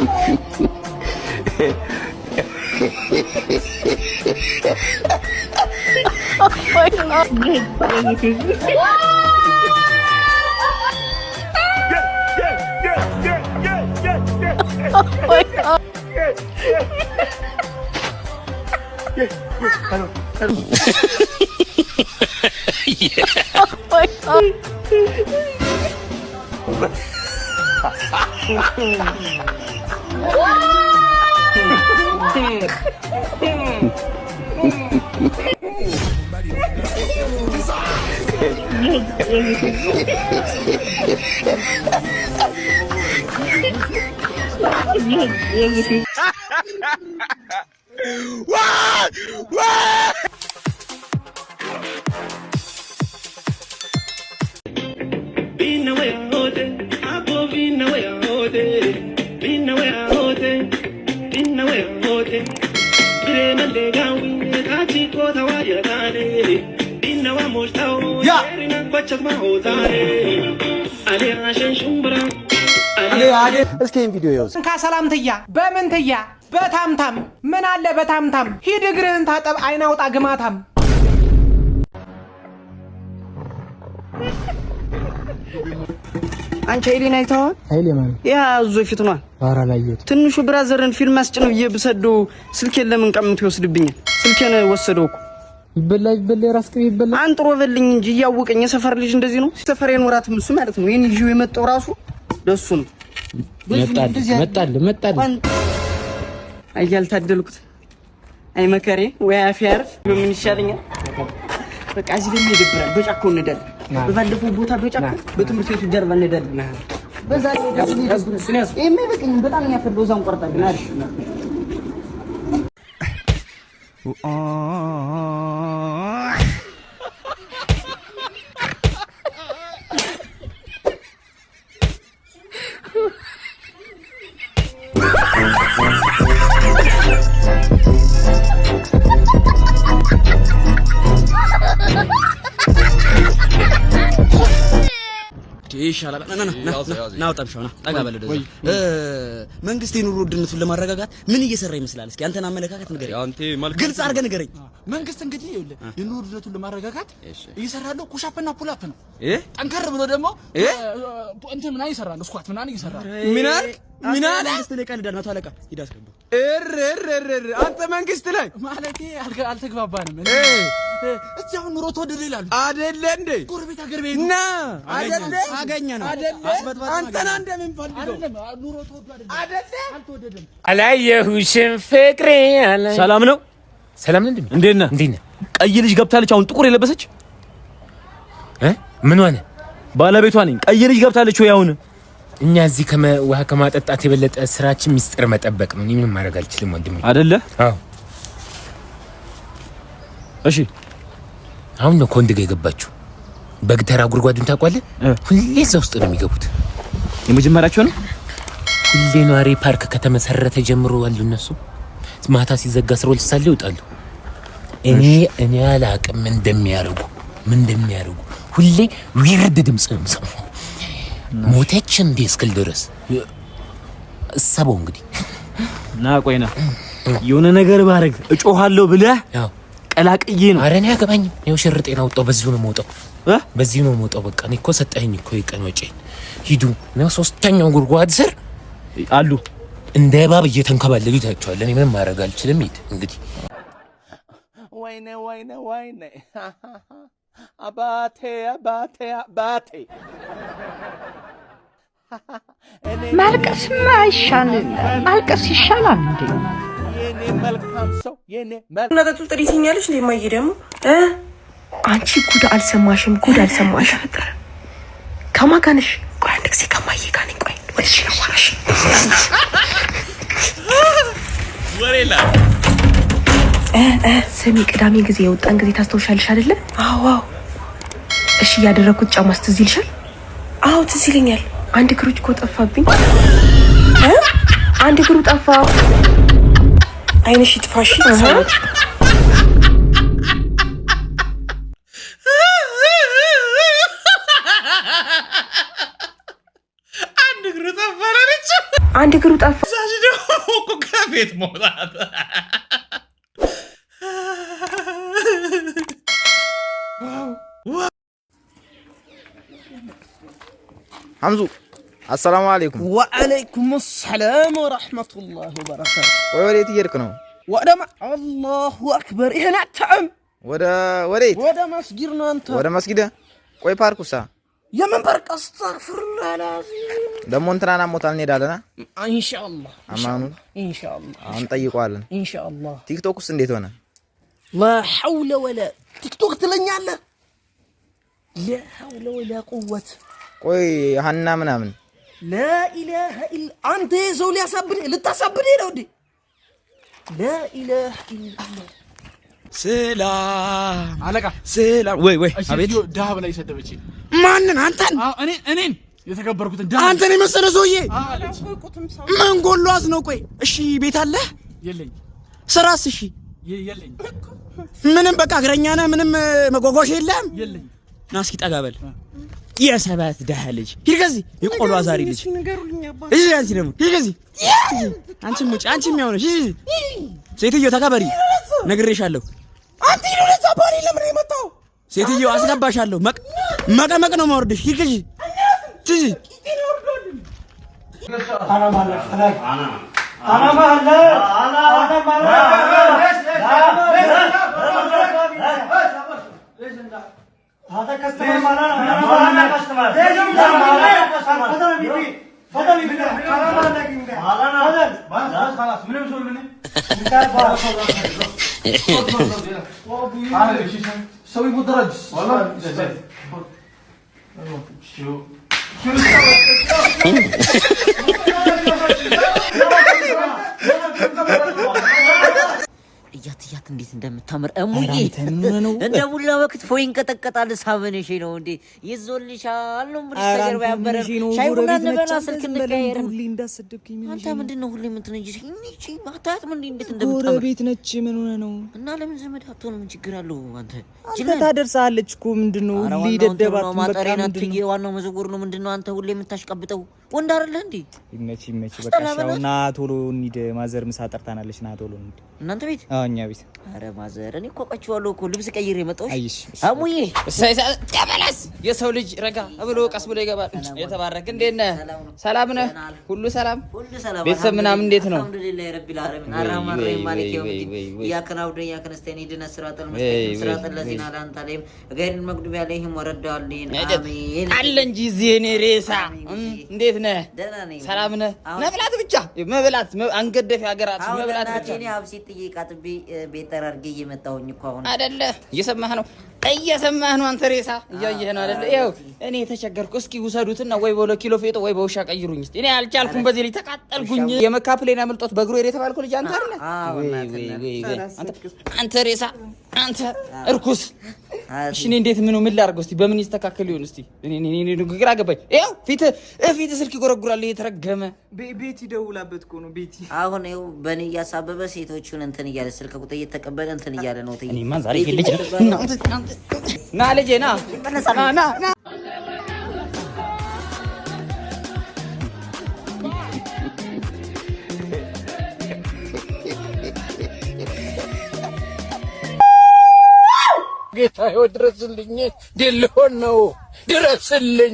my god. Oh my god. Hello. Oh my god. እስኪን ቪዲዮ ይወስ ከሰላምትያ በምንትያ በታምታም ምን አለ በታምታም ሂድ እግርህን ታጠብ አይናውጣ ግማታም አንቺ ሄሊና አይተዋል ሄሊማን ያ አዞ ፊት ነው አራ ላየት ትንሹ ብራዘርን ፊልም አስጭነው ይብሰደው ስልኬን ለምን ቀምቶ ይወስድብኛል ስልኬን ወሰደው ይበላ ራስ ቅብ ይበላ አንጥሮ በልኝ እንጂ ያውቀኝ የሰፈር ልጅ እንደዚህ ነው ሰፈሬን ወራት ምሱ ማለት ነው የኔ ልጅ የመጣው ራሱ ደሱ ነው መጣል አያል ታደልኩት አይ መከሬ ወይ አፊያር ምን ይሻለኛል በቃ እዚህ ደግሞ ይደብራል በጫካው እንደል በባለፈው ቦታ በጫካው በትምህርት ቤቱ ጀርባ እንደል በዛ የሚበቅኝ በጣም ያፈለው ዛን ቆርጣልና አይደል ይሻላል ና ወጣምሽው ና ጠጋ በለ ደዛ መንግስት የኑሮ ውድነቱን ለማረጋጋት ምን እየሰራ ይመስላል እስኪ አንተና አመለካከት ንገረኝ አንተ ግልጽ አድርገህ ንገረኝ መንግስት እንግዲህ ይኸውልህ የኑሮ ውድነቱን ለማረጋጋት እየሰራለው ኩሻፕና ፑላፕ ነው ጠንከር ብሎ ደግሞ እንትን ምናምን ይሰራል ስኳት ምናምን ይሰራል ሚናል መንግስት ላይ ቀልዳል መቶ አለቃ ይዳስከቡ አንተ መንግስት ላይ ማለቴ አልተግባባንም እዛው ኑሮ ተወደደ ይላሉ አይደለ እንዴ ጎረቤት ሀገር ቤት አይደለ አገኘ ነው አንተና እንደምን ፈልገው ኑሮ ተወደደ አይደለ አልተወደደም አላየሁሽም ፍቅሬ አላ ሰላም ነው እንዴት ነህ ቀይ ልጅ ገብታለች አሁን ጥቁር የለበሰች ምን ሆነ ባለቤቷ ነኝ ቀይ ልጅ ገብታለች ወይ አሁን እኛ እዚህ ውሃ ከማጠጣት የበለጠ ስራችን ሚስጥር መጠበቅ ነው ምንም ማድረግ አልችልም ወንድሜ አይደለ አዎ እሺ አሁን ነው ኮንድ ጋር የገባችው በግተራ ጉርጓዱን ታውቃለህ ሁሌ እዛ ውስጥ ነው የሚገቡት የመጀመሪያቸው ነው ሁሌ ኗሪ ፓርክ ከተመሰረተ ጀምሮ አሉ እነሱ ማታ ሲዘጋ 12 ሰዓት ይወጣሉ እኔ አላቅም ምን እንደሚያደርጉ ሁሌ ዊርድ ድምጽ ነው ሞተች እንዴ እስክል ድረስ እሰበው እንግዲህ ና ቆይና የሆነ ነገር ባረግ እጮሃለሁ ብለህ ያው ቀላቅዬ ነው አረኔ ያገባኝም ነው ሽርጤና ወጣው በዚሁ ነው የምወጣው በቃ እኔ እኮ ሰጠኸኝ እኮ የቀን ወጪ ሂዱ ነው ሶስተኛው ጉርጓድ ስር አሉ እንደ እባብ እየተንከባለሉ ይታያቸዋል እኔ ምንም ማድረግ አልችልም ሂድ እንግዲህ ወይኔ አባቴ ማልቀስ ማልቀስ ይሻላል እንዴ የኔ መልካም ሰው የኔ ነገቱ ጥሪትኛለሽ ለማይ ደግሞ አንቺ ጉድ አልሰማሽም ከማጋነሽ ቆይ አንድ ጊዜ ከማይ ጋር ነኝ ቆይ ወይስ ለዋራሽ ወሬላ ስሚ ቅዳሜ ጊዜ የወጣን ጊዜ ታስተውሻለሽ አይደለ አዎ እሺ ያደረኩት ጫማስ ትዝ ይልሻል አዎ ትዝ ይለኛል አንድ ግሩጭ እኮ ጠፋብኝ አንድ ግሩ ጠፋ አይንሽ ይጥፋሽ ሰዎች አንድ ግሩ ጠፋ ቤት መውጣት ሐምዙ አሰላሙ አለይኩም። ወአለይኩም ሰላም ወራህመቱላሂ ወበረካቱ። ወዴት እየሄድክ ነው? አላሁ አክበር። ይሄን አታም ወዴት? ወደ መስጊድ ነው አንተ። ወደ መስጊድ? ቆይ ፓርኩሳ የምን ፓርክ? አስተግፍሩላህ አልዓዚም። ደሞ እንትናና ሞታል እንሄዳለና ኢንሻአላህ። አማኑ ኢንሻአላህ። አሁን ጠይቀዋለን ኢንሻአላህ። ቲክቶክስ እንዴት ሆነ? ላ ሐውለ ወላ ቲክቶክ ትለኛለህ? ላ ሐውለ ወላ ቁወት። ቆይ ሀና ምናምን ላ ኢላሃ ኢላ አንተ ሰው ሊያሳብድ ልታሳብድ ነው እንዴ? ላ ኢላሃ ኢላላህ። ሰላም አለቃ ሰላም። ወይ አቤት። ዳብ ላይ ሰደበች። ማንን? አንተን? እኔን የተከበርኩትን ዳብ አንተን የመሰለ ሰውዬ ምን ጎሏት ነው? ቆይ እሺ ቤት አለ? የለኝ። ስራስ? እሺ የለኝ። ምንም በቃ እግረኛ ነህ? ምንም መጓጓዣ የለም? የለኝ። ና እስኪ ጠጋ በል። የሰባት ደሃ ልጅ ሂድ ከዚህ የቆሎ አዛሪ ልጅ እሺ። አንቺ ደግሞ ሂድ ከዚህ። አንቺም ውጪ። አንቺም ያው ነሽ። ሴትዮ ተከበሪ፣ ነግሬሻለሁ። አንተ ይሉት አባሪ ለምን የመጣው? ሴትዮ አስገባሻለሁ። መቀመቅ ነው ማውርድሽ። ሂድ ከዚህ ትጂ هذا كاستمر معنا كاستمر فضل خلاص من يسول مني سوي مدرج والله شو እያት እንዴት እንደምታምር እሙዬ እንደ ቡላ ወቅት ፎይ እንቀጠቀጣል። ሳበነሽ ነው እንዴ ይዞልሻል ነው ብለሽ ተገርባ ያበረ ሻይ ቡና እንበላ ስልክ እንቀያየር። አንተ ምንድነው ሁሌ የምትነጂሽ? እቺ ማታት ምን እንዴት እንደምታምር ጎረቤት ነች። ምን ሆነ ነው? እና ለምን ዘመድ አትሆንም? ምን ችግር አለው? አንተ ታደርሳለች እኮ ምንድነው ሁሌ ደደባት ማጠሪና ትዬ ዋናው መዘጎር ነው። ምንድነው አንተ ሁሌ የምታሽቀብጠው? ወንድ አይደለ እንዴ? ይመች በቃ ሻውና ቶሎ እንሂድ። ማዘር ምሳ ጠርታናለች። ና ቶሎ እንሂድ። እናንተ ቤት? እኛ ቤት። አረ ማዘር እኔ እኮ ቀጭዋለሁ እኮ ልብስ ቀይሬ መጣሁሽ። አይሽ አሙዬ ተመለስ። የሰው ልጅ ረጋ ብሎ ቀስ ብሎ ይገባል። የተባረክ እንዴት ነህ? ሰላም ነህ? ሁሉ ሰላም? ቤተሰብ ምናምን እንዴት ነው? አልሐምዱሊላህ ረቢል ዓለሚን አርሐማን ረሂም ማሊክ የውሚዲን ኢያከ ነዕቡዱ ወኢያከ ነስተዒን ኢህዲና ሲራጠል ሙስተቂም ሲራጠል ለዚነ አንዐምተ ዐለይሂም ገይሪል መግዱቢ ዐለይሂም ወለዷሊን አሚን አለ እንጂ እዚህ እኔ ሬሳ እንዴት ነህ? ሰላም ነህ? መብላት ብቻ መብላት አንገደፍ ሀገራት መብላት ብቻ እኔ አብሲት ጥይቃጥቢ ቤት ጠራርጌ እየመጣሁኝ እኮ አሁን አይደለ? እየሰማህ ነው አንተ ሬሳ እያየህ ነው አይደለ? ይኸው እኔ የተቸገርኩ እስኪ ውሰዱትና ወይ በ2 ኪሎ ፌጦ ወይ በውሻ ቀይሩኝ እስቲ። እኔ አልቻልኩም፣ በዚህ ልጅ ተቃጠልኩኝ። የመካ ፕሌን አመልጦት በእግሩ ሄደ የተባልኩ ልጅ አንተ አይደለ? አንተ ሬሳ አንተ እርኩስ። እሺ እኔ እንዴት ምን ላድርገው እስቲ? በምን ይስተካከል ይሁን እስቲ? እኔ ግራ ገባኝ። ይኸው ፊት ስልክ ይጎረጉራል የተረገመ። ቤት ይደውላበት እኮ ነው ቤቲ። አሁን ይኸው በእኔ እያሳበበ ሴቶቹን እንትን እያለ ስልክ ቁጥር እየተቀበለ እንትን እያለ ነው። እኔማ ዛሬ ልጅ ና ልጄ ና ጌታዬ ድረስልኝ፣ ድልሆን ነው ድረስልኝ።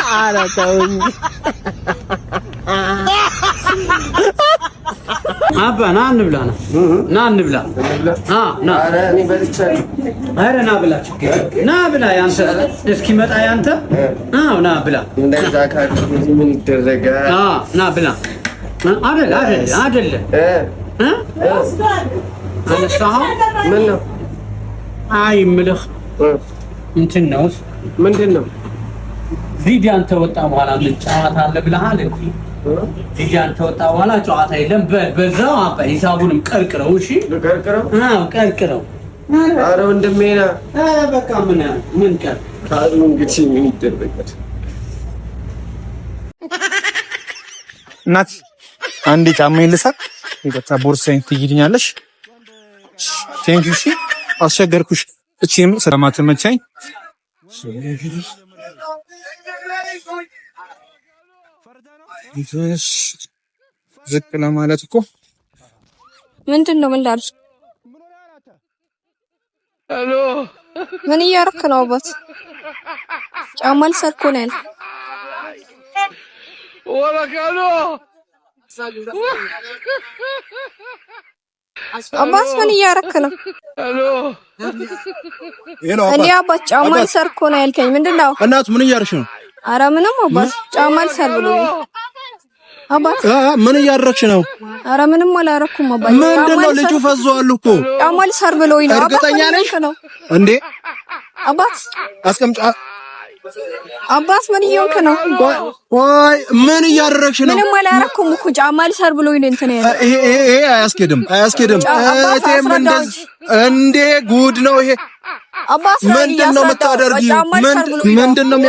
ኧረ ተውኝ አባ ና እንብላ ና ኧረ ና ብላ ና ብላ ያንተ እስኪመጣ ያንተ ና ብላ እንደዛ ካለ ምን ይደረጋል? ና ብላ አይደለ አነሳኸው ምን ነው? አይ እምልህ እንትን ነው። ምንድን ነው? ቪዲያን ተወጣ በኋላ ምን ጨዋታ አለ ብለሃል እንዴ? ቪዲያን ተወጣ በኋላ ጨዋታ የለም። በዛው አባ ሂሳቡንም ቀርቅረው። እሺ ቀርቅረው። ኧረ ወንድሜ ና። ኧረ በቃ ምን ቀር ካሉ እንግዲህ ምን ይደረጋል? እናት አንዴ ጫማዬን ልሳት። ይበቃ ቦርሳዬን ትይልኛለሽ? ቴንክ ዩ። እሺ አስቸገርኩሽ። እቺም ስለማትመቻኝ ዝቅ ለማለት እኮ ምንድነው? ምን ላድርግ? ሄሎ ምን እያደረክ ነው? አባት ጫማ ልሰርቅ ነው ያልኩህ። ወላካሎ አባት ምን እያደረክ ነው? ሄሎ እኔ አባት ጫማ ልሰርቅ ነው ያልከኝ ምንድነው? እናት ምን እያደረግሽ ነው? ኧረ ምንም አባት ጫማ ልሰርቅ ብሎ አባት ምን እያደረግሽ ነው? ኧረ ምንም አላደረኩም አባት። ምንድነው? ልጁ ፈዟል እኮ ጫማ ልሰርቅ ብሎኝ ነው። እርግጠኛ ነሽ እንዴ? አባት አስቀምጫ አባት ምን እየሆንክ ነው? ቆይ ምን እያደረግሽ ነው? ምንም አላደረኩም እኮ ጫማ ልሰርቅ ብሎኝ ነው እንትን ያለው። ይሄ አያስኬድም። እቴም እንደዚህ እንዴ ጉድ ነው ይሄ። አባት ምንድነው የምታደርጊው? ምንድነው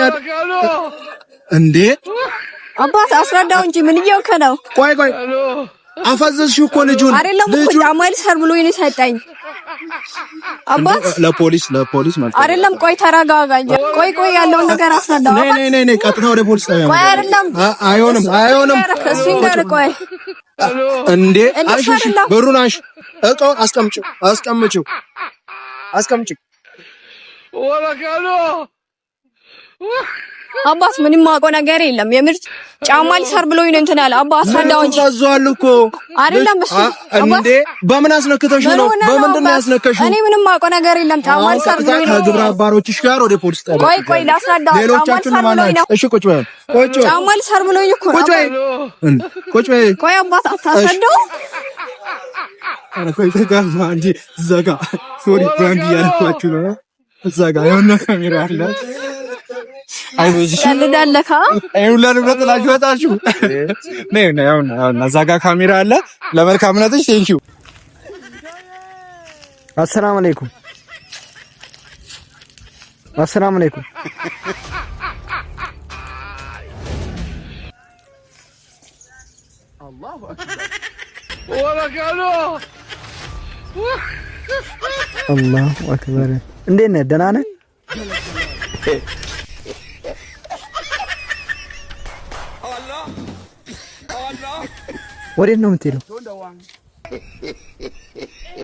እንዴ? አባት አስረዳው እንጂ ምን እየሆንክ ነው? ቆይ አፈዘዝሽው እኮ ልጁን። አይደለም እኮ ጫማ ልሰርቅ ብሎኝ ነው የሰጠኝ አባት። ለፖሊስ ማለት አይደለም። ቆይ ተረጋጋ እንጂ ቆይ ያለውን ነገር አስረዳው። ነይ ቀጥታ ወደ ፖሊስ ጣቢያ። ቆይ አይደለም አይሆንም። እሱን ጋር ቆይ እንዴ አሽሽ ብሩን እቃውን አስቀምጪው ወላካሎ አባት ምንም ማውቀው ነገር የለም። የምር ጫማ ልሰርቅ ብሎኝ ነው እንትን ያለ አባት። አስረዳው እንጂ ታዟል እኮ አይደለም እሱ እንዴ። በምን አስነክተሽ ነው? በምንድን ነው ያስነከሽው? እኔ ምንም ማውቀው ነገር የለም። ጫማ ልሰርቅ ብሎኝ ነው። ከግብረ አባሮችሽ ጋር ወደ ፖሊስ ጣቢያ። ቆይ ላስረዳው። ሌሎቻችሁን ማናችሁ? እሺ ቁጭ በይ። ጫማ ልሰርቅ ብሎኝ እኮ ቁጭ በይ። ቆይ አባት አታስረዳው። ቆይ ተጋማ እንጂ ዘጋ ሶሪ ብራንድ ያረፋችሁ ነው። ዘጋ የሆነ ካሜራ አለ። አይዞሽ ቀልዳለካ አይውላን ብለጥላችሁ ወጣችሁ ነይ አሁን እዛ ጋር ካሜራ አለ። ለመልካምነትሽ ቴንኪው። አሰላሙ አለይኩም አላሁ አክበር ወላካሎ አላሁ አክበር። እንዴት ነህ? ደህና ነህ? ወዴት ነው የምትሄደው?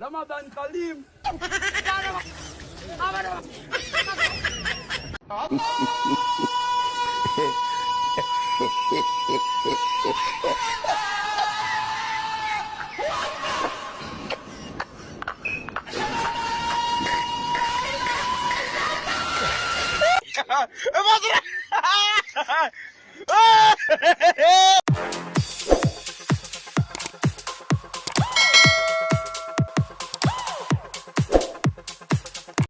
ረመዳን ከሪም